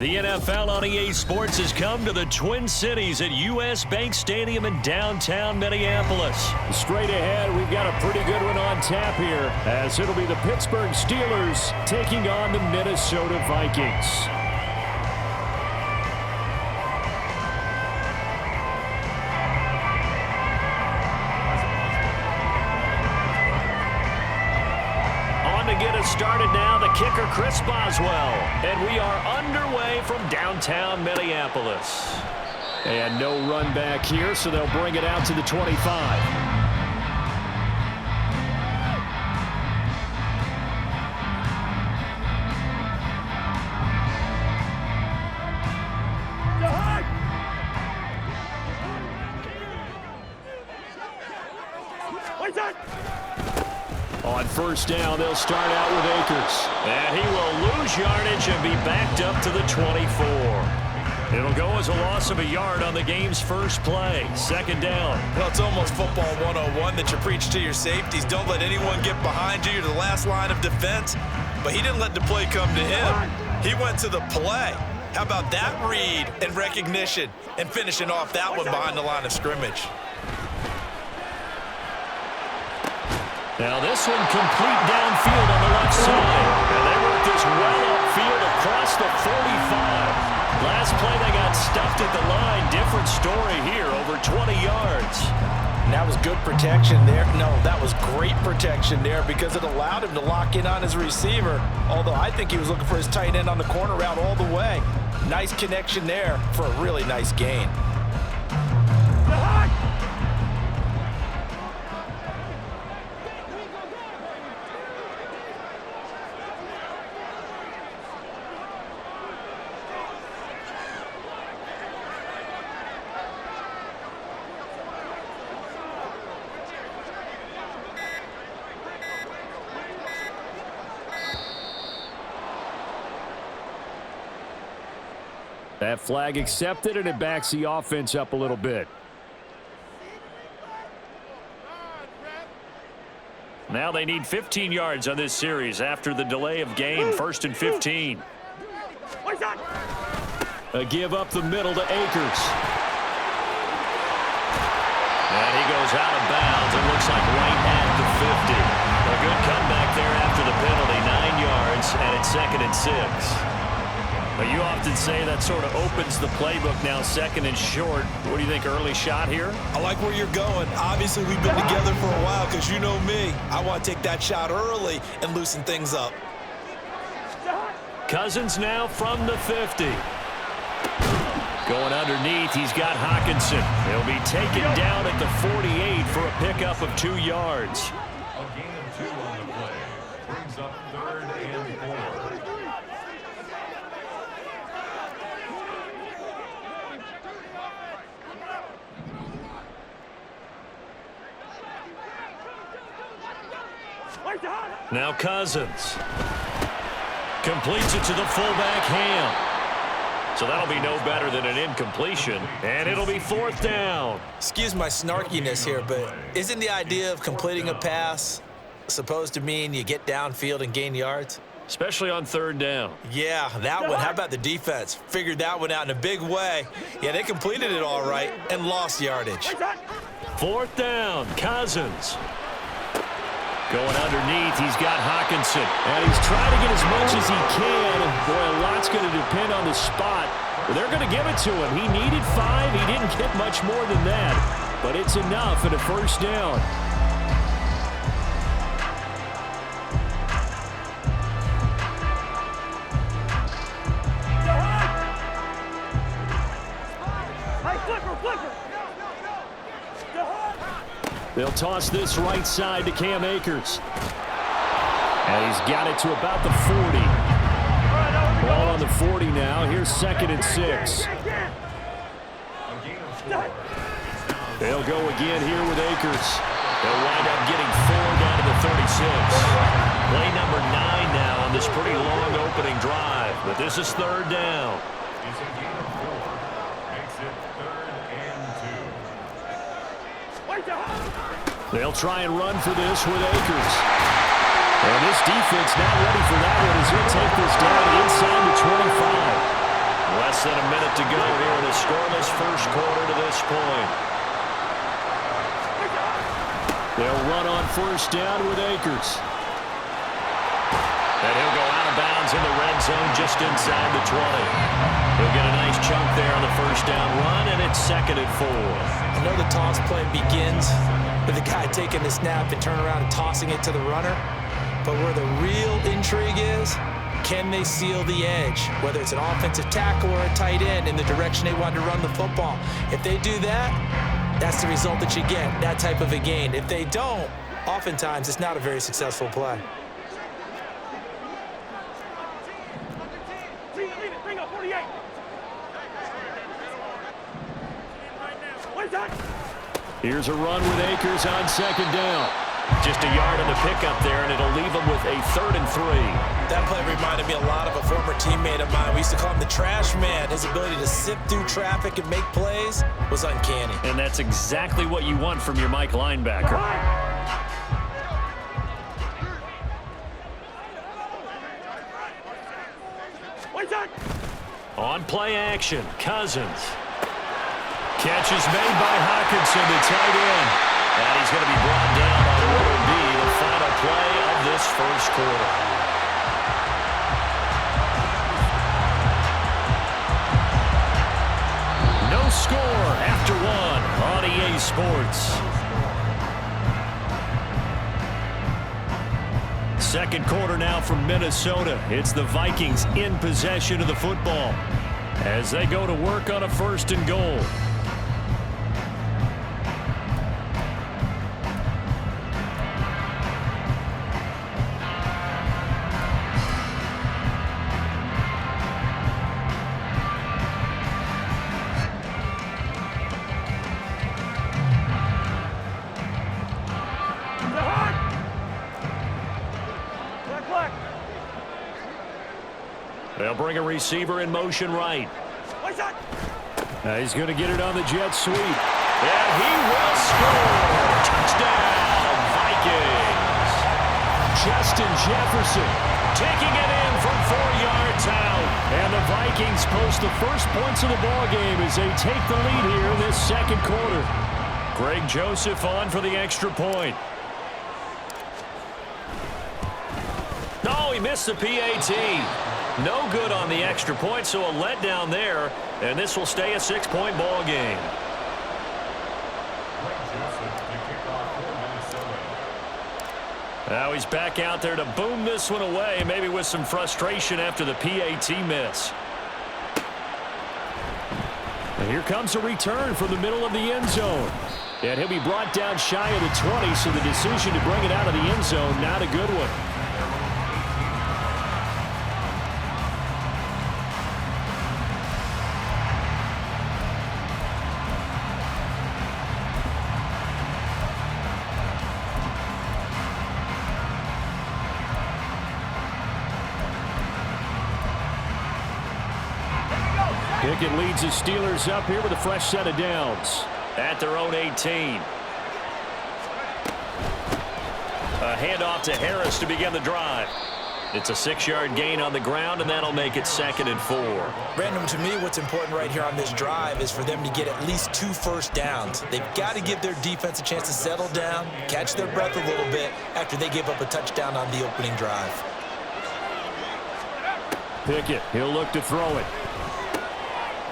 The NFL on EA Sports has come to the Twin Cities at U.S. Bank Stadium in downtown Minneapolis. Straight ahead, we've got a pretty good one on tap here, as it'll be the Pittsburgh Steelers taking on the Minnesota Vikings. Started now, the kicker Chris Boswell, and we are underway from downtown Minneapolis. And no run back here, so they'll bring it out to the 25. On first down, they'll start out with Akers. And he will lose yardage and be backed up to the 24. It'll go as a loss of a yard on the game's first play. Second down. Well, it's almost football 101 that you preach to your safeties. Don't let anyone get behind you. You're the last line of defense. But he didn't let the play come to him. He went to the play. How about that read and recognition and finishing off that one behind the line of scrimmage? Now this one complete downfield on the left side. And they work this well upfield across the 45. Last play they got stuffed at the line. Different story here, over 20 yards. And that was good protection there. No, that was great protection there because it allowed him to lock in on his receiver. Although I think he was looking for his tight end on the corner route all the way. Nice connection there for a really nice gain. That flag accepted, and it backs the offense up a little bit. Now they need 15 yards on this series after the delay of game. 1st and 15. A give up the middle to Akers. And he goes out of bounds. It looks like right at the 50. A good comeback there after the penalty. 9 yards, and it's 2nd and 6. But you often say that sort of opens the playbook now, 2nd and short. What do you think, early shot here? I like where you're going. Obviously, we've been together for a while because you know me. I want to take that shot early and loosen things up. Cousins now from the 50. Going underneath, he's got Hawkinson. He'll be taken down at the 48 for a pickup of 2 yards. A gain of 2 on the play. Brings up 3rd and 4. Now Cousins completes it to the fullback Ham. So that'll be no better than an incompletion, and it'll be 4th down. Excuse my snarkiness here, but isn't the idea of completing a pass supposed to mean you get downfield and gain yards? Especially on 3rd down. Yeah, that one. How about the defense? Figured that one out in a big way. Yeah, they completed it all right and lost yardage. 4th down, Cousins. Going underneath, he's got Hawkinson. And he's trying to get as much as he can. And boy, a lot's going to depend on the spot. Well, they're going to give it to him. He needed 5. He didn't get much more than that. But it's enough at a 1st down. They'll toss this right side to Cam Akers. And he's got it to about the 40. Ball on the 40 now. Here's 2nd and 6. They'll go again here with Akers. They'll wind up getting 4 down to the 36. Play number 9 now on this pretty long opening drive. But this is 3rd down. It's a gain of 4. Makes it 3rd and 2. They'll try and run for this with Akers. And this defense not ready for that one as he'll take this down inside the 25. Less than a minute to go here in a scoreless first quarter to this point. They'll run on first down with Akers. And he'll go out of bounds in the red zone just inside the 20. He'll get a nice chunk there on the first down run, and it's 2nd and 4. I know the toss play begins with the guy taking the snap and turning around and tossing it to the runner. But where the real intrigue is, can they seal the edge, whether it's an offensive tackle or a tight end in the direction they want to run the football? If they do that, that's the result that you get, that type of a gain. If they don't, oftentimes it's not a very successful play. Here's a run with Akers on 2nd down. Just a yard on the pickup there, and it'll leave him with a 3rd and 3. That play reminded me a lot of a former teammate of mine. We used to call him the trash man. His ability to sift through traffic and make plays was uncanny. And that's exactly what you want from your Mike linebacker. On play action, Cousins. Catch is made by Hockenson, the tight end. And he's going to be brought down on what will be the final play of this first quarter. No score after 1 on EA Sports. Second quarter now from Minnesota. It's the Vikings in possession of the football as they go to work on a 1st and goal. They'll bring a receiver in motion right. He's going to get it on the jet sweep. And he will score. Touchdown, Vikings. Justin Jefferson taking it in from 4 yards out. And the Vikings post the first points of the ballgame as they take the lead here in this second quarter. Greg Joseph on for the extra point. No, he missed the PAT. No good on the extra point, so a letdown there, and this will stay a 6-point ball game. Now he's back out there to boom this one away, maybe with some frustration after the PAT miss. And here comes a return from the middle of the end zone. And he'll be brought down shy of the 20, so the decision to bring it out of the end zone, not a good one. Pickett leads the Steelers up here with a fresh set of downs at their own 18. A handoff to Harris to begin the drive. It's a 6-yard gain on the ground, and that'll make it 2nd and 4. Brandon, to me, what's important right here on this drive is for them to get at least 2 first downs. They've got to give their defense a chance to settle down, catch their breath a little bit after they give up a touchdown on the opening drive. Pickett, he'll look to throw it.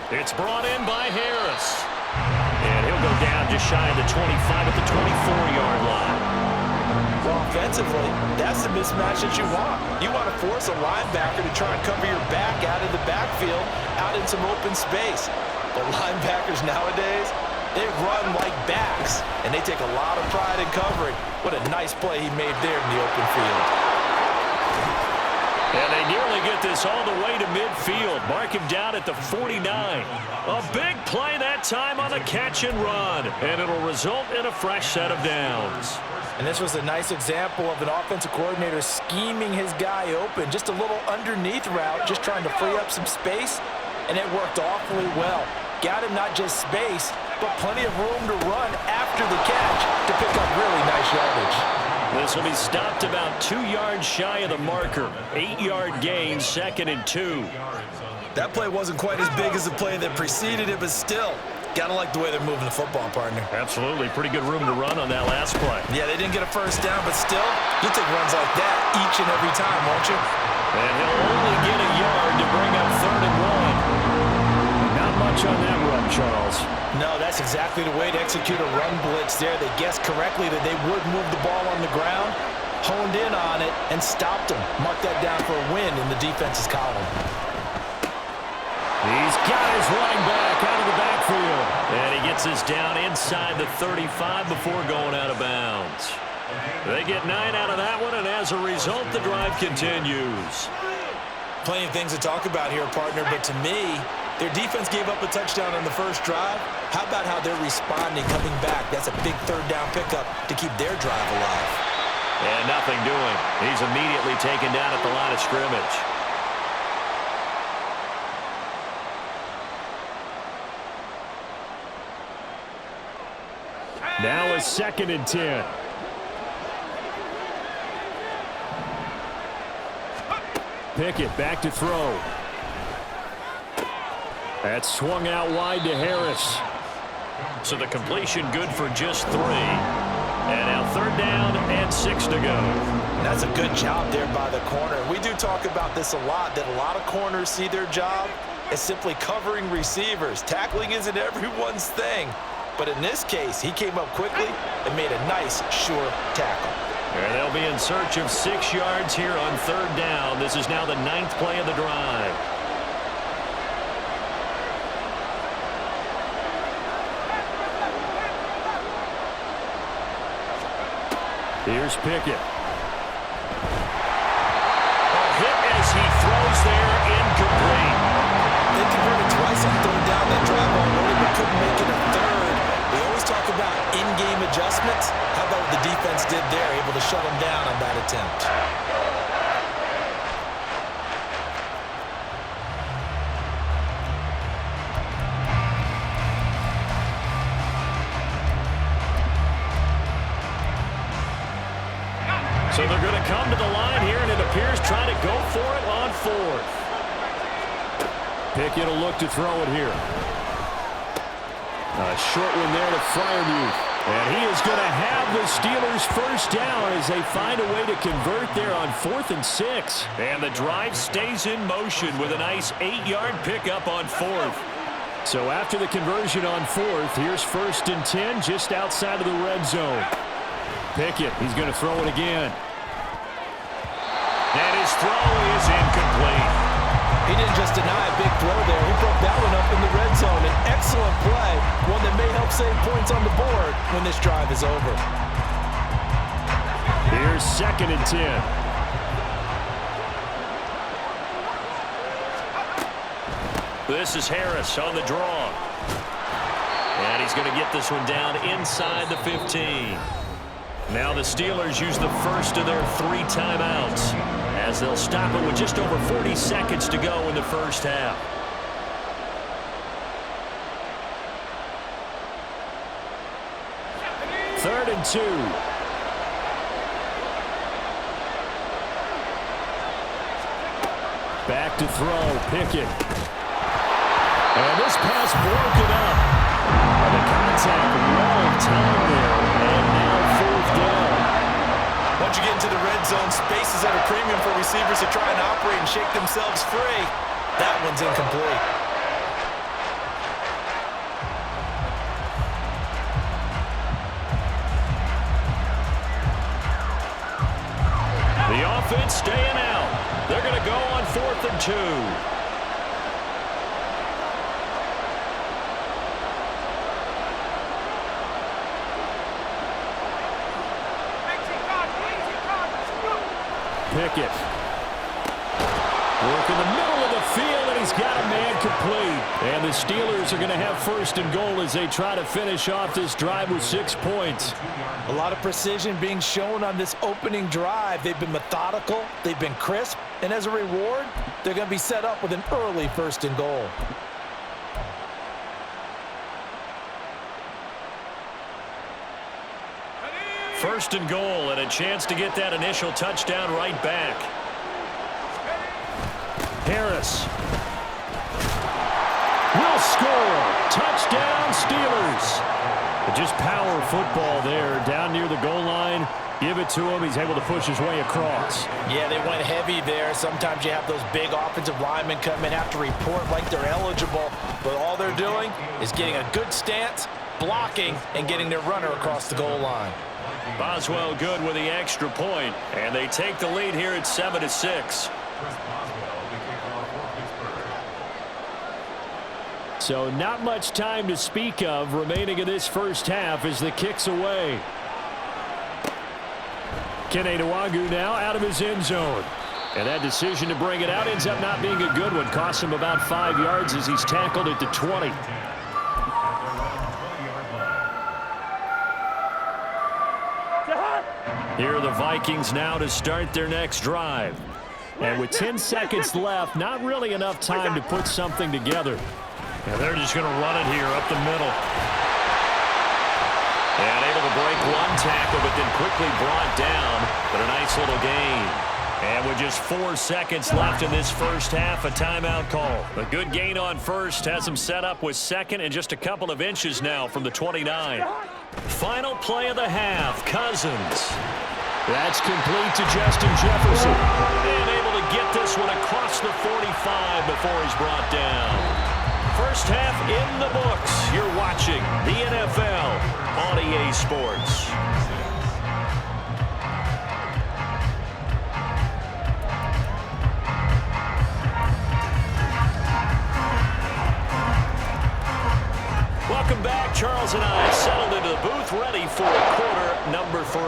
It's brought in by Harris. And he'll go down just shy of the 25 at the 24-yard line. Well, offensively, that's the mismatch that you want. You want to force a linebacker to try and cover your back out of the backfield, out in some open space. But linebackers nowadays, they run like backs, and they take a lot of pride in covering. What a nice play he made there in the open field. And they nearly get this all the way to midfield. Mark him down at the 49. A big play that time on the catch and run. And it'll result in a fresh set of downs. And this was a nice example of an offensive coordinator scheming his guy open. Just a little underneath route, just trying to free up some space. And it worked awfully well. Got him not just space, but plenty of room to run after the catch to pick up really nice yardage. This will be stopped about 2 yards shy of the marker. 8-yard gain, 2nd and 2. That play wasn't quite as big as the play that preceded it, but still, gotta like the way they're moving the football, partner. Absolutely. Pretty good room to run on that last play. Yeah, they didn't get a first down, but still, you'll take runs like that each and every time, won't you? And he'll only get a yard to bring up 3rd and 1. Not much on that run, Charles. No, that's exactly the way to execute a run blitz there. They guessed correctly that they would move the ball on the ground, honed in on it, and stopped them. Mark that down for a win in the defense's column. He's got his running back out of the backfield. And he gets us down inside the 35 before going out of bounds. They get 9 out of that one, and as a result, the drive continues. Plenty of things to talk about here, partner, but to me, their defense gave up a touchdown on the first drive. How about how they're responding, coming back? That's a big 3rd down pickup to keep their drive alive. And nothing doing. He's immediately taken down at the line of scrimmage. Now a 2nd and 10. Pickett back to throw. That's swung out wide to Harris. So the completion good for just 3. And now 3rd down and 6 to go. That's a good job there by the corner. We do talk about this a lot, that a lot of corners see their job as simply covering receivers. Tackling isn't everyone's thing. But in this case, he came up quickly and made a nice, sure tackle. And they'll be in search of 6 yards here on 3rd down. This is now the 9th play of the drive. Here's Pickett. A hit as he throws there, incomplete. They converted twice on 3rd down that drive already, but couldn't make it a 3rd. We always talk about in-game adjustments. How about what the defense did there, able to shut them down on that attempt? So they're going to come to the line here, and it appears trying to go for it on 4th. Pickett will look to throw it here. A short one there to Freiermuth. And he is going to have the Steelers first down as they find a way to convert there on 4th and 6. And the drive stays in motion with a nice 8-yard pickup on 4th. So after the conversion on 4th, here's 1st and 10 just outside of the red zone. Pickett, he's going to throw it again. And his throw is incomplete. He didn't just deny a big throw there. He broke that one up in the red zone. An excellent play, one that may help save points on the board when this drive is over. Here's 2nd and 10. This is Harris on the draw. And he's going to get this one down inside the 15. Now the Steelers use the first of their 3 timeouts as they'll stop it with just over 40 seconds to go in the first half. Third and 2. Back to throw, Pickett. And this pass broken up. And the contact well timed there. And now 4th down. Once you get into the red zone, space is at a premium for receivers to try and operate and shake themselves free. That one's incomplete. The offense staying out. They're going to go on 4th and 2. Pickett. Work in the middle of the field, and he's got a man complete. And the Steelers are going to have 1st and goal as they try to finish off this drive with 6 points. A lot of precision being shown on this opening drive. They've been methodical, they've been crisp, and as a reward, they're going to be set up with an early 1st and goal. First and goal, and a chance to get that initial touchdown right back. Harris. they'll score. Touchdown, Steelers. Just power football there down near the goal line. Give it to him. He's able to push his way across. Yeah, they went heavy there. Sometimes you have those big offensive linemen come in, have to report like they're eligible, but all they're doing is getting a good stance, blocking, and getting their runner across the goal line. Boswell good with the extra point, and they take the lead here at 7-6. So not much time to speak of remaining in this first half as the kick's away. Kene Nwangwu now out of his end zone. And that decision to bring it out ends up not being a good one. Costs him about 5 yards as he's tackled at the 20. Here are the Vikings now to start their next drive. And with 10 seconds left, not really enough time to put something together. And they're just going to run it here up the middle. And able to break one tackle, but then quickly brought down. But a nice little gain. And with just 4 seconds left in this first half, a timeout call. A good gain on first has them set up with second and just a couple of inches now from the 29. Final play of the half, Cousins. That's complete to Justin Jefferson. And able to get this one across the 45 before he's brought down. First half in the books. You're watching the NFL on EA Sports. Welcome back. Charles and I settled into the booth ready for quarter number 3.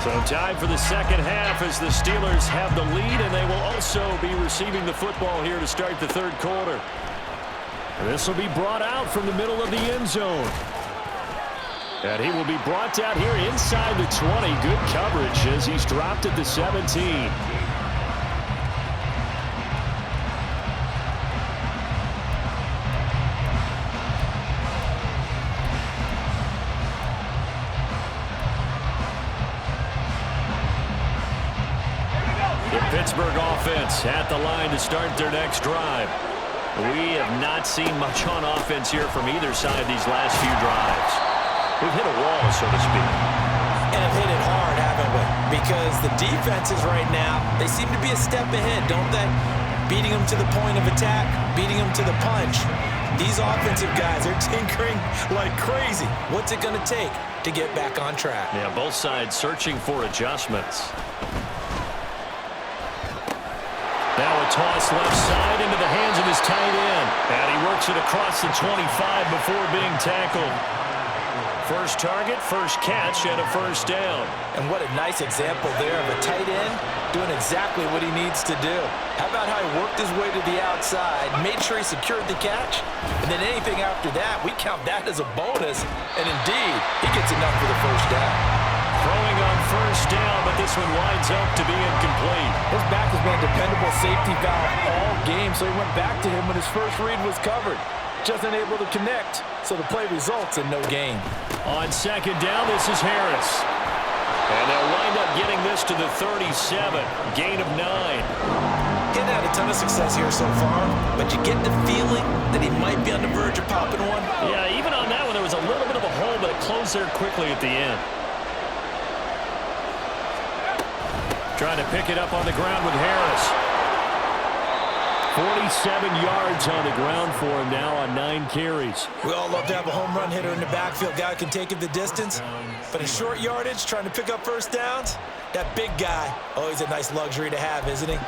So time for the second half as the Steelers have the lead, and they will also be receiving the football here to start the third quarter. And this will be brought out from the middle of the end zone. And he will be brought down here inside the 20. Good coverage as he's dropped at the 17. Pittsburgh offense at the line to start their next drive. We have not seen much on offense here from either side these last few drives. We've hit a wall, so to speak. And have hit it hard, haven't we? Because the defenses right now, they seem to be a step ahead, don't they? Beating them to the point of attack, beating them to the punch. These offensive guys are tinkering like crazy. What's it going to take to get back on track? Yeah, both sides searching for adjustments. Now a toss left side into the hands of his tight end. And he works it across the 25 before being tackled. First target, first catch, and a first down. And what a nice example there of a tight end doing exactly what he needs to do. How about how he worked his way to the outside, made sure he secured the catch, and then anything after that, we count that as a bonus. And indeed, he gets enough for the first down. Throwing on first down, but this one winds up to be incomplete. His back has been a dependable safety valve all game, so he went back to him when his first read was covered. Just unable to connect, so the play results in no gain. On second down, this is Harris. And they'll wind up getting this to the 37, gain of 9. Didn't have a ton of success here so far, but you get the feeling that he might be on the verge of popping one. Yeah, even on that one, there was a little bit of a hole, but it closed there quickly at the end. Trying to pick it up on the ground with Harris. 47 yards on the ground for him now on 9 carries. We all love to have a home run hitter in the backfield. Guy can take it the distance. But in short yardage, trying to pick up first downs, that big guy, always a nice luxury to have, isn't he?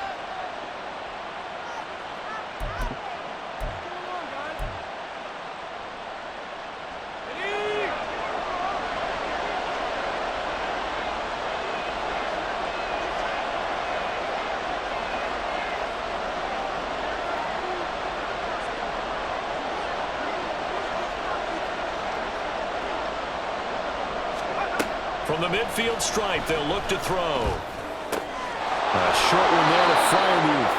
From the midfield stripe, they'll look to throw. A short one there to Freiermuth.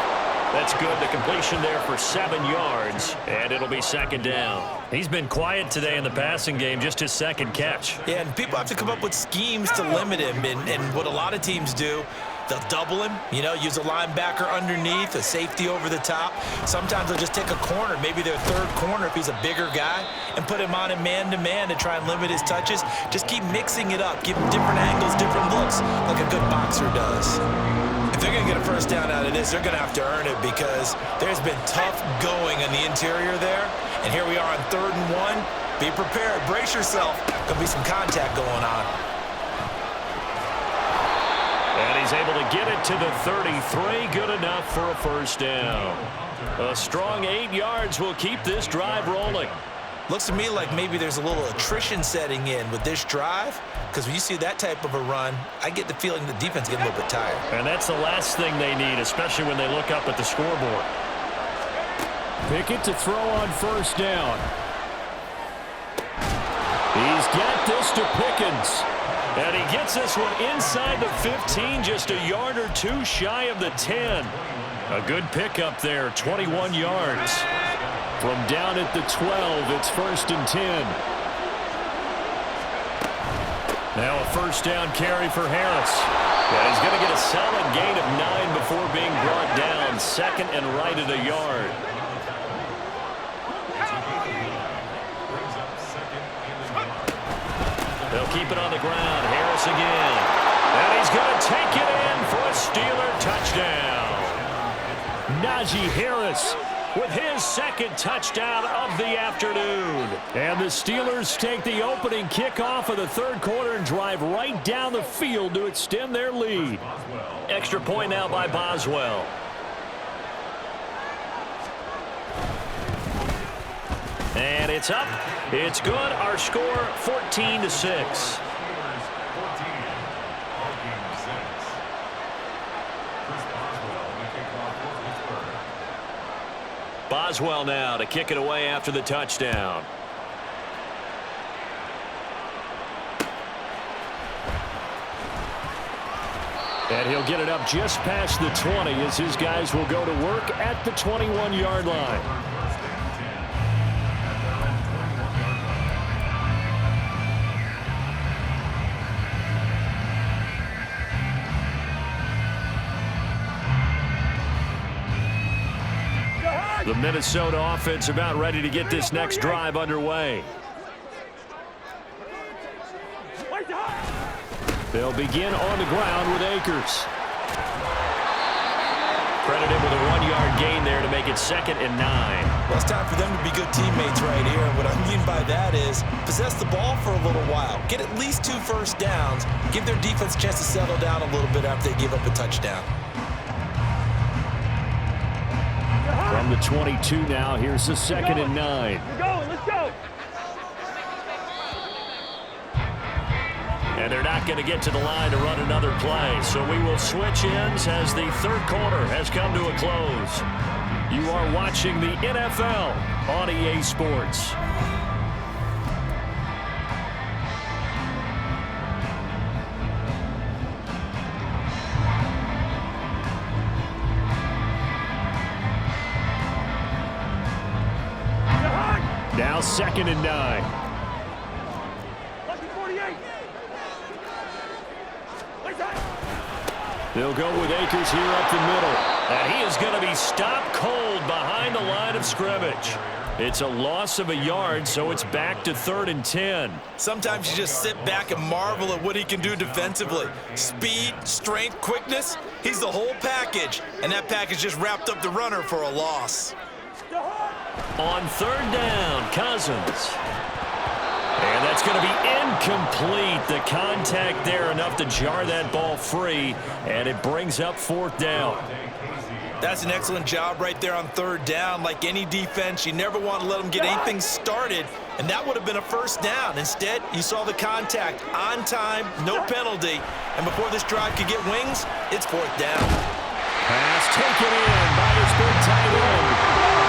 That's good. The completion there for 7 yards, and it'll be second down. He's been quiet today in the passing game, just his second catch. Yeah, and people have to come up with schemes to limit him, and what a lot of teams do They'll double him, use a linebacker underneath, a safety over the top. Sometimes they'll just take a corner, maybe their third corner if he's a bigger guy, and put him on a man-to-man to try and limit his touches. Just keep mixing it up, give him different angles, different looks, like a good boxer does. If they're going to get a first down out of this, they're going to have to earn it because there's been tough going on the interior there. And here we are on 3rd and 1. Be prepared. Brace yourself. Going to be some contact going on. And he's able to get it to the 33. Good enough for a first down. A strong 8 yards will keep this drive rolling. Looks to me like maybe there's a little attrition setting in with this drive, because when you see that type of a run, I get the feeling the defense getting a little bit tired. And that's the last thing they need, especially when they look up at the scoreboard. Pickett to throw on first down. He's got this to Pickens. And he gets this one inside the 15, just a yard or two shy of the 10. A good pickup there, 21 yards. From down at the 12, it's 1st and 10. Now a first down carry for Harris. And he's going to get a solid gain of 9 before being brought down. 2nd and right at a yard. They'll keep it on the ground. Harris again. And he's going to take it in for a Steeler touchdown. Najee Harris with his 2nd touchdown of the afternoon. And the Steelers take the opening kickoff of the 3rd quarter and drive right down the field to extend their lead. Extra point now by Boswell. And it's up. It's good. Our score 14-6. Boswell now to kick it away after the touchdown. And he'll get it up just past the 20 as his guys will go to work at the 21-yard line. The Minnesota offense about ready to get this next drive underway. They'll begin on the ground with Akers. Credited with a 1-yard gain there to make it 2nd and 9. Well, it's time for them to be good teammates right here. And what I mean by that is possess the ball for a little while. Get at least 2 first downs. Give their defense a chance to settle down a little bit after they give up a touchdown. From the 22 now, here's the 2nd and 9. Let's go. And they're not going to get to the line to run another play. So we will switch ends as the 3rd quarter has come to a close. You are watching the NFL on EA Sports. Now 2nd and 9. They'll go with Akers here up the middle. And he is going to be stopped cold behind the line of scrimmage. It's a loss of a yard, so it's back to 3rd and 10. Sometimes you just sit back and marvel at what he can do defensively. Speed, strength, quickness, he's the whole package. And that package just wrapped up the runner for a loss. On 3rd down, Cousins. And that's going to be incomplete. The contact there enough to jar that ball free, and it brings up 4th down. That's an excellent job right there on 3rd down. Like any defense, you never want to let them get anything started, and that would have been a first down. Instead, you saw the contact on time, no penalty, and before this drive could get wings, it's 4th down. Pass taken in by his big tight end.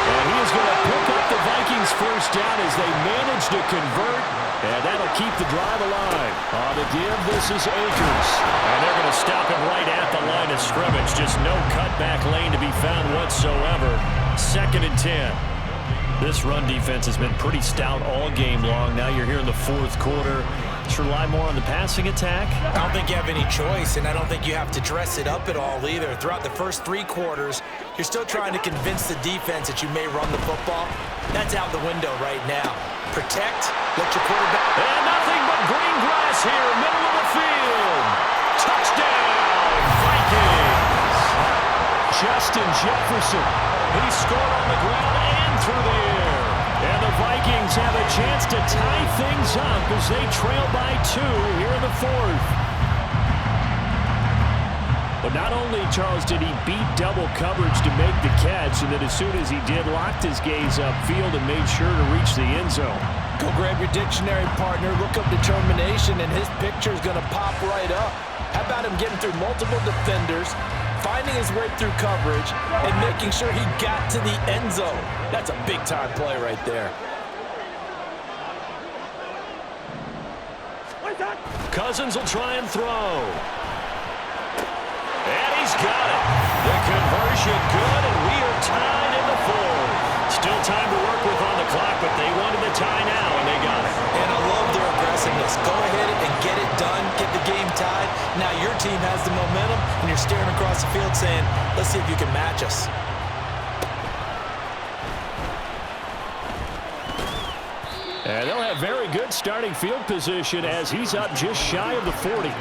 And he is going to pick up the Vikings first down as they manage to convert, and that'll keep the drive alive. On the give, this is Akers. And they're going to stop him right at the line of scrimmage. Just no cutback lane to be found whatsoever. 2nd and 10. This run defense has been pretty stout all game long. Now you're here in the 4th quarter. Just rely more on the passing attack. I don't think you have any choice, and I don't think you have to dress it up at all either. Throughout the first 3 quarters, you're still trying to convince the defense that you may run the football. That's out the window right now. Protect, let your quarterback... And nothing but green grass here, middle of the field. Touchdown, Vikings. Justin Jefferson. He scored on the ground and through the air. And the Vikings have a chance to tie things up as they trail by 2 here in the 4th. But not only, Charles, did he beat double coverage to make the catch, and then as soon as he did, locked his gaze upfield and made sure to reach the end zone. Go grab your dictionary, partner. Look up determination, and his picture is going to pop right up. How about him getting through multiple defenders, finding his way through coverage, and making sure he got to the end zone? That's a big-time play right there. Cousins will try and throw. And he's got it. The conversion good, and we are tied in the 4th. Still time to work with on the clock, but they wanted the tie now, and they got it. And I love their aggressiveness. Go ahead and get it done, get the game tied. Now your team has the momentum, and you're staring across the field saying, let's see if you can match us. And they'll have very good starting field position as he's up just shy of the 40.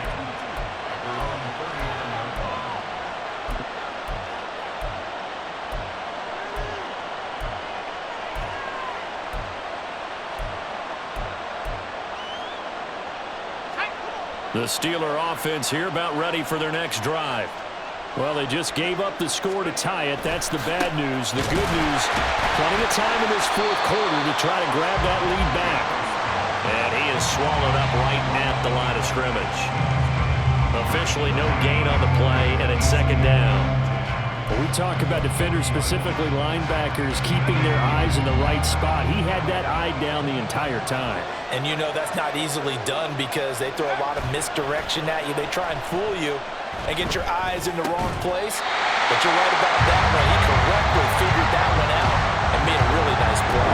The Steeler offense here about ready for their next drive. Well, they just gave up the score to tie it. That's the bad news. The good news, plenty of time in this 4th quarter to try to grab that lead back. And he is swallowed up right at the line of scrimmage. Officially no gain on the play, and it's 2nd down. When we talk about defenders, specifically linebackers, keeping their eyes in the right spot, he had that eye down the entire time. And you know that's not easily done because they throw a lot of misdirection at you. They try and fool you and get your eyes in the wrong place. But you're right about that one. He correctly figured that one out and made a really nice play.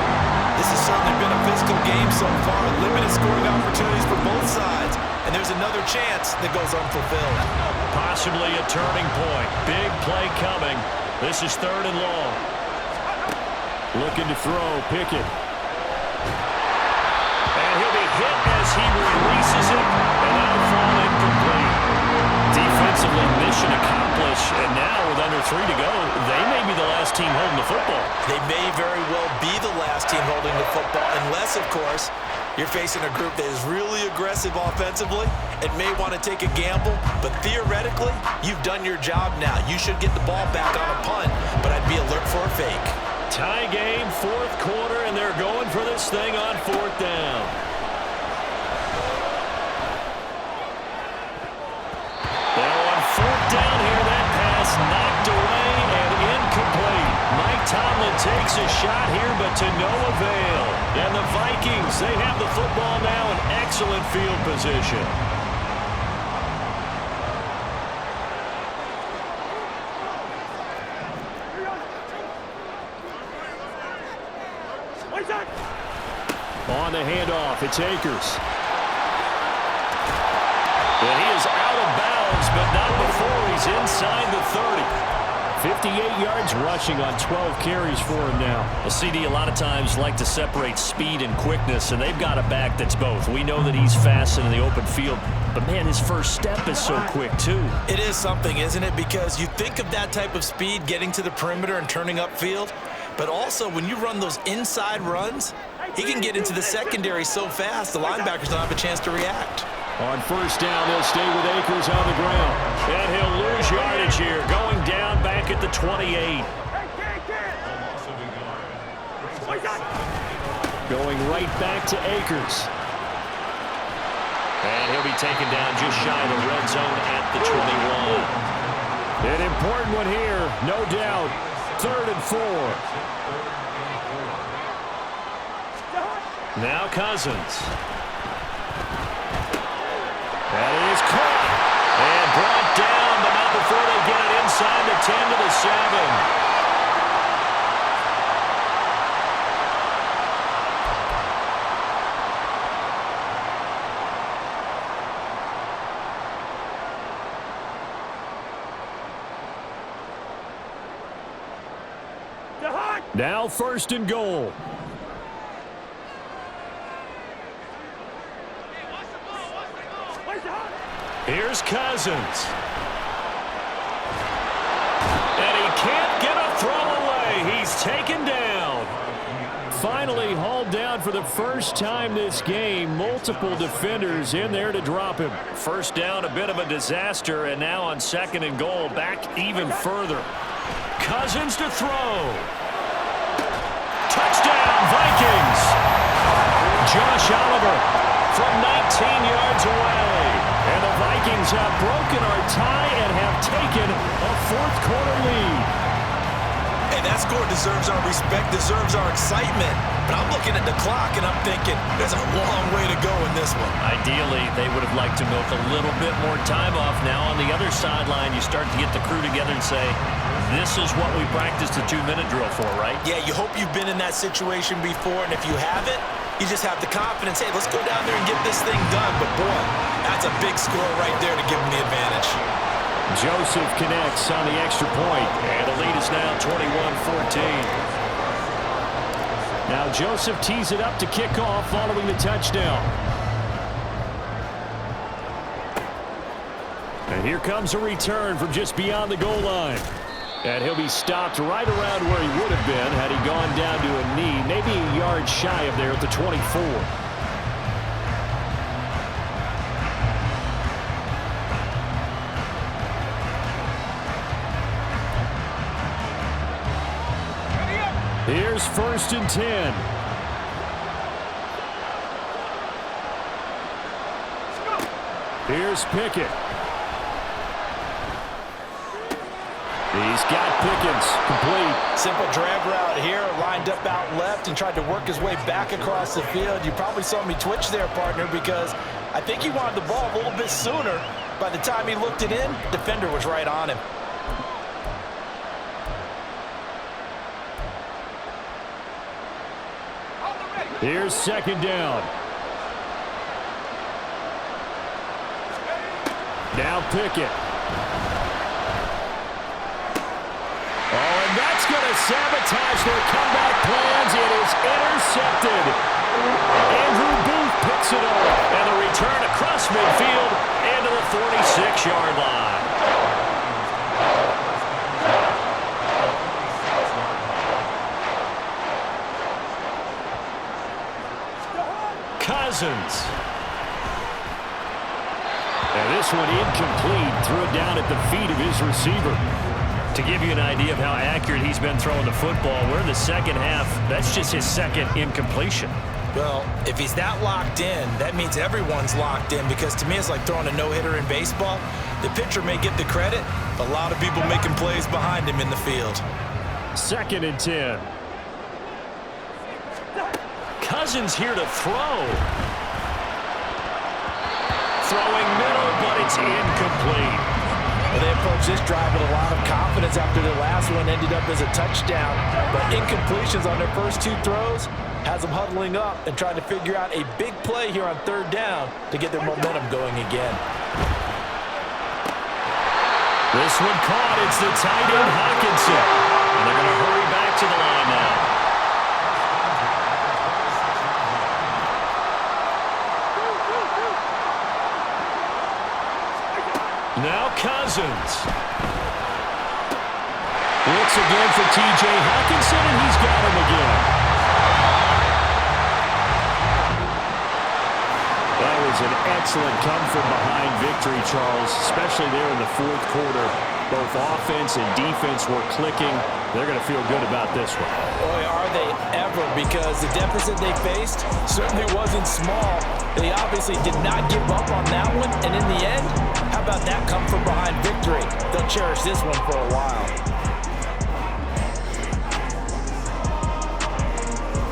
This has certainly been a physical game so far. Limited scoring opportunities for both sides. And there's another chance that goes unfulfilled. Possibly a turning point. Big play coming. This is 3rd and long. Looking to throw. Pickett. And he'll be hit as he releases it. And that'll fall incomplete. Defensively, mission accomplished. And now with under 3 to go, they may be the last team holding the football. They may very well be the last team holding the football, unless, of course, you're facing a group that is really aggressive offensively and may want to take a gamble. But theoretically, you've done your job now. You should get the ball back on a punt, but I'd be alert for a fake. Tie game, 4th quarter, and they're going for this thing on 4th down. Now on 4th down here, that pass knocked away and incomplete. Mike Tomlin takes a shot here, but to no avail. And the Vikings, they have the football now in excellent field position. On the handoff, it's Akers. And he is out of bounds, but not before he's inside the 30. 58 yards rushing on 12 carries for him now. A CD a lot of times like to separate speed and quickness, and they've got a back that's both. We know that he's fast in the open field, but man, his first step is so quick too. It is something, isn't it? Because you think of that type of speed getting to the perimeter and turning upfield, but also when you run those inside runs, he can get into the secondary so fast the linebackers don't have a chance to react. On 1st down, they'll stay with Akers on the ground. And he'll lose yardage here, going down back at the 28. Going right back to Akers. And he'll be taken down just shy of the red zone at the 21. An important one here, no doubt. 3rd and 4. Now Cousins. That is caught and brought down, but not before they get it inside the 10 to the 7. Now 1st and goal. Here's Cousins. And he can't get a throw away. He's taken down. Finally hauled down for the first time this game. Multiple defenders in there to drop him. First down, a bit of a disaster, and now on 2nd and goal, back even further. Cousins to throw. Touchdown, Vikings. Josh Oliver from 19 yards away. And the Vikings have broken our tie and have taken a 4th quarter lead. Hey, that score deserves our respect, deserves our excitement. But I'm looking at the clock and I'm thinking there's a long way to go in this one. Ideally, they would have liked to milk a little bit more time off. Now on the other sideline, you start to get the crew together and say, this is what we practiced the 2-minute drill for, right? Yeah, you hope you've been in that situation before, and if you haven't, you just have the confidence, hey, let's go down there and get this thing done. But boy, that's a big score right there to give them the advantage. Joseph connects on the extra point, and the lead is now 21-14. Now Joseph tees it up to kick off following the touchdown. And here comes a return from just beyond the goal line. And he'll be stopped right around where he would have been had he gone down to a knee, maybe a yard shy of there at the 24. Here's 1st and 10. Here's Pickett. He's got Pickens complete. Simple drag route here, lined up out left and tried to work his way back across the field. You probably saw me twitch there, partner, because I think he wanted the ball a little bit sooner. By the time he looked it in, the defender was right on him. Here's 2nd down. Now Pickett. Oh, and that's going to sabotage their comeback plans. It is intercepted. Andrew Booth picks it up. And the return across midfield into the 46-yard line. Cousins. And this one incomplete. Threw it down at the feet of his receiver. To give you an idea of how accurate he's been throwing the football, we're in the 2nd half. That's just his 2nd incompletion. Well, if he's that locked in, that means everyone's locked in, because to me it's like throwing a no-hitter in baseball. The pitcher may get the credit, but a lot of people making plays behind him in the field. 2nd and 10. Cousins here to throw. Throwing middle, but it's incomplete. Well, they approached this drive with a lot of confidence after their last one ended up as a touchdown. But incompletions on their first 2 throws has them huddling up and trying to figure out a big play here on 3rd down to get their momentum going again. This one caught. It's the tight end, Hawkinson. And they're going to hurry back to the line now. Now Cousins. Looks again for T.J. Hawkinson, and he's got him again. That was an excellent come-from-behind victory, Charles, especially there in the 4th quarter. Both offense and defense were clicking. They're going to feel good about this one. Boy, are they ever, because the deficit they faced certainly wasn't small. They obviously did not give up on that one, and in the end, how about that come-from-behind victory? They'll cherish this one for a while.